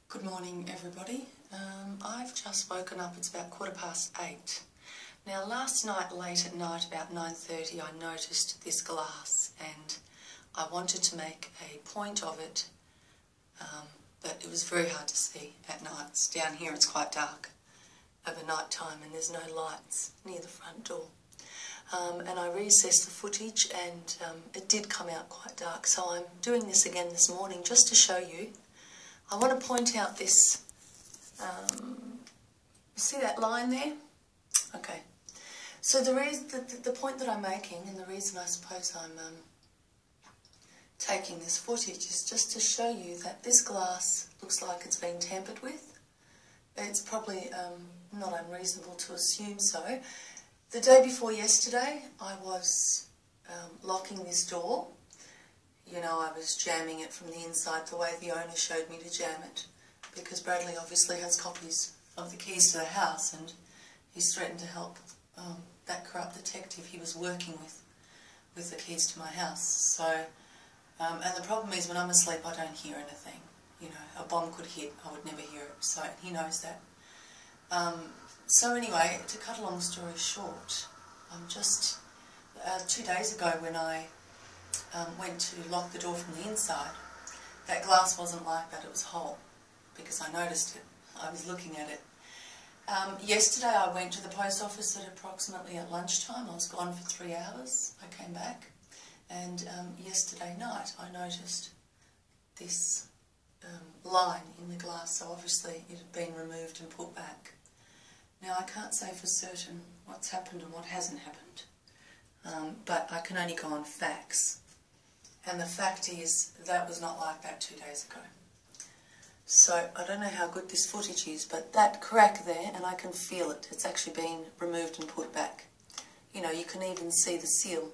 Good morning, everybody. I've just woken up. It's about 8:15. Now, last night, late at night, about 9:30, I noticed this glass and I wanted to make a point of it, but it was very hard to see at night. Down here it's quite dark over night time and there's no lights near the front door. And I reassessed the footage and it did come out quite dark, so I'm doing this again this morning just to show you. I want to point out this, see that line there? Okay. So the point that I'm making, and the reason I suppose I'm taking this footage, is just to show you that this glass looks like it's been tampered with. It's probably not unreasonable to assume so. The day before yesterday, I was locking this door. You know, I was jamming it from the inside the way the owner showed me to jam it, because Bradley obviously has copies of the keys to the house and he's threatened to help that corrupt detective he was working with the keys to my house. So, and the problem is when I'm asleep I don't hear anything. You know, a bomb could hit, I would never hear it, so he knows that. So anyway, to cut a long story short, just 2 days ago when I went to lock the door from the inside, that glass wasn't like that, it was whole, because I noticed it. I was looking at it. Yesterday I went to the post office at approximately at lunchtime. I was gone for 3 hours. I came back, and yesterday night I noticed this line in the glass, so obviously it had been removed and put back. Now I can't say for certain what's happened and what hasn't happened, but I can only go on facts. And the fact is, that was not like that 2 days ago. So, I don't know how good this footage is, but that crack there, and I can feel it, it's actually been removed and put back. You know, you can even see the seal.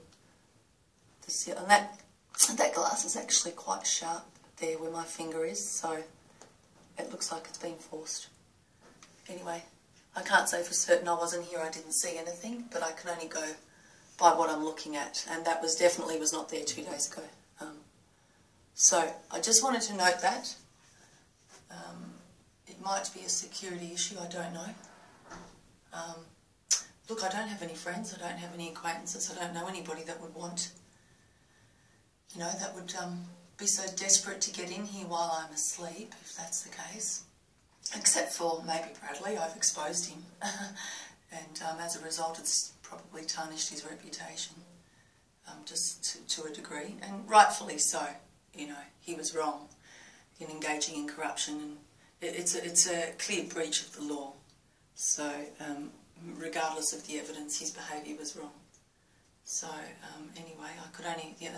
And that glass is actually quite sharp there where my finger is, so it looks like it's been forced. Anyway, I can't say for certain. I wasn't here, I didn't see anything, but I can only go by what I'm looking at, and that was definitely was not there 2 days ago. So I just wanted to note that. It might be a security issue, I don't know. Look, I don't have any friends, I don't have any acquaintances, I don't know anybody that would want, you know, that would be so desperate to get in here while I'm asleep, if that's the case. Except for maybe Bradley, I've exposed him. And as a result it's probably tarnished his reputation, just to a degree, and rightfully so. You know, he was wrong in engaging in corruption, and it's a clear breach of the law. So, regardless of the evidence, his behaviour was wrong. So, anyway,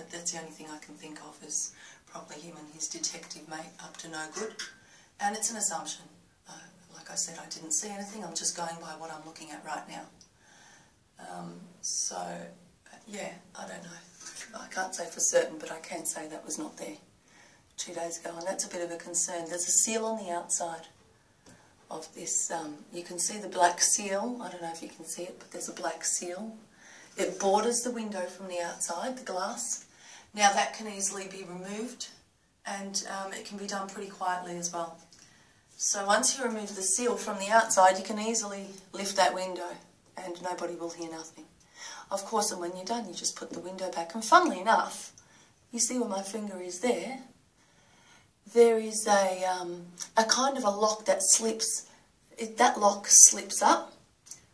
that's the only thing I can think of is probably him and his detective mate up to no good. And it's an assumption. Like I said, I didn't see anything, I'm just going by what I'm looking at right now. So, yeah, I don't know. I can't say for certain, but I can say that was not there 2 days ago, and that's a bit of a concern. There's a seal on the outside of this. You can see the black seal. I don't know if you can see it, but there's a black seal. It borders the window from the outside, the glass. Now that can easily be removed, and it can be done pretty quietly as well. So once you remove the seal from the outside, you can easily lift that window and nobody will hear nothing. Of course, and when you're done, you just put the window back. And funnily enough, you see where my finger is there? There is a kind of a lock that slips. That lock slips up.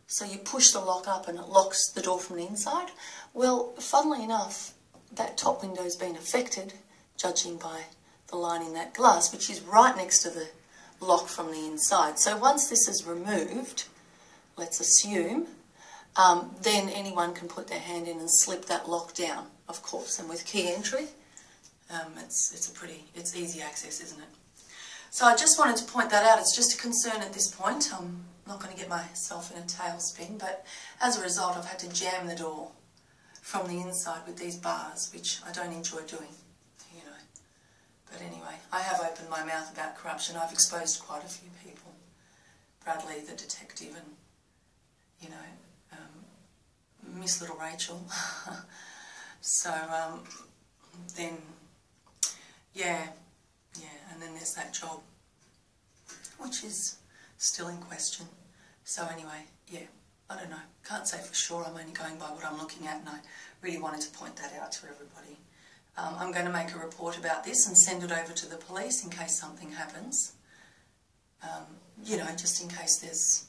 So you push the lock up and it locks the door from the inside. Well, funnily enough, that top window's been affected, judging by the line in that glass, which is right next to the lock from the inside. So once this is removed, let's assume, then anyone can put their hand in and slip that lock down, of course, and with key entry, it's easy access, isn't it? So I just wanted to point that out. It's just a concern at this point. I'm not going to get myself in a tailspin, but as a result I've had to jam the door from the inside with these bars, which I don't enjoy doing, you know. But anyway, I have opened my mouth about corruption. I've exposed quite a few people. Bradley, the detective, and, you know, Miss Little Rachel. So, then, yeah, and then there's that job which is still in question. So anyway, yeah, I don't know. Can't say for sure. I'm only going by what I'm looking at, and I really wanted to point that out to everybody. I'm going to make a report about this and send it over to the police in case something happens. You know, just in case there's,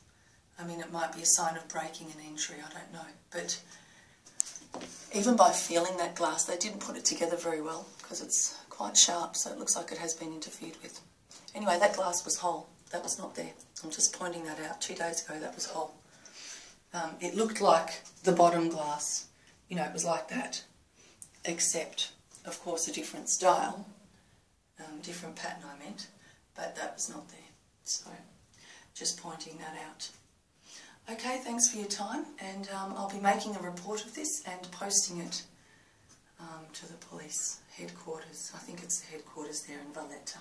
I mean, it might be a sign of breaking an entry, I don't know. But even by feeling that glass, they didn't put it together very well because it's quite sharp, so it looks like it has been interfered with. Anyway, that glass was whole. That was not there. I'm just pointing that out. 2 days ago, that was whole. It looked like the bottom glass. You know, it was like that, except, of course, a different style, different pattern I meant, but that was not there. So, just pointing that out. Okay, thanks for your time, and I'll be making a report of this and posting it to the police headquarters. I think it's the headquarters there in Valletta.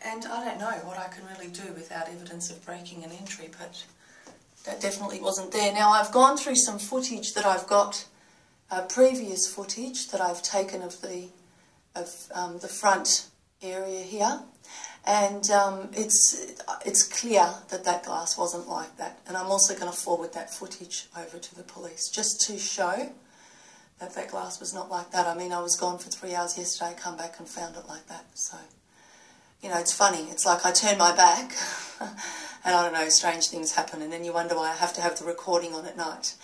And I don't know what I can really do without evidence of breaking an entry, but that definitely wasn't there. Now, I've gone through some footage that I've got, previous footage that I've taken of the front area here, and it's clear that that glass wasn't like that. And I'm also going to forward that footage over to the police just to show that that glass was not like that. I mean, I was gone for 3 hours yesterday, come back and found it like that. So, you know, it's funny. It's like I turn my back and I don't know, strange things happen, and then you wonder why I have to have the recording on at night.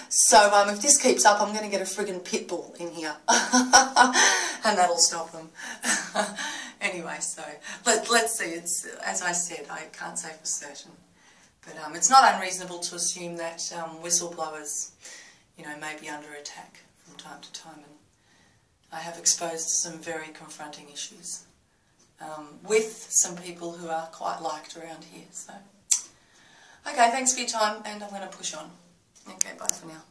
So if this keeps up, I'm going to get a friggin' pit bull in here and that'll stop them. Anyway, so let's see. It's, as I said, I can't say for certain, but it's not unreasonable to assume that whistleblowers, you know, may be under attack from time to time, and I have exposed some very confronting issues with some people who are quite liked around here. So, okay, thanks for your time, and I'm going to push on. Okay, bye for now.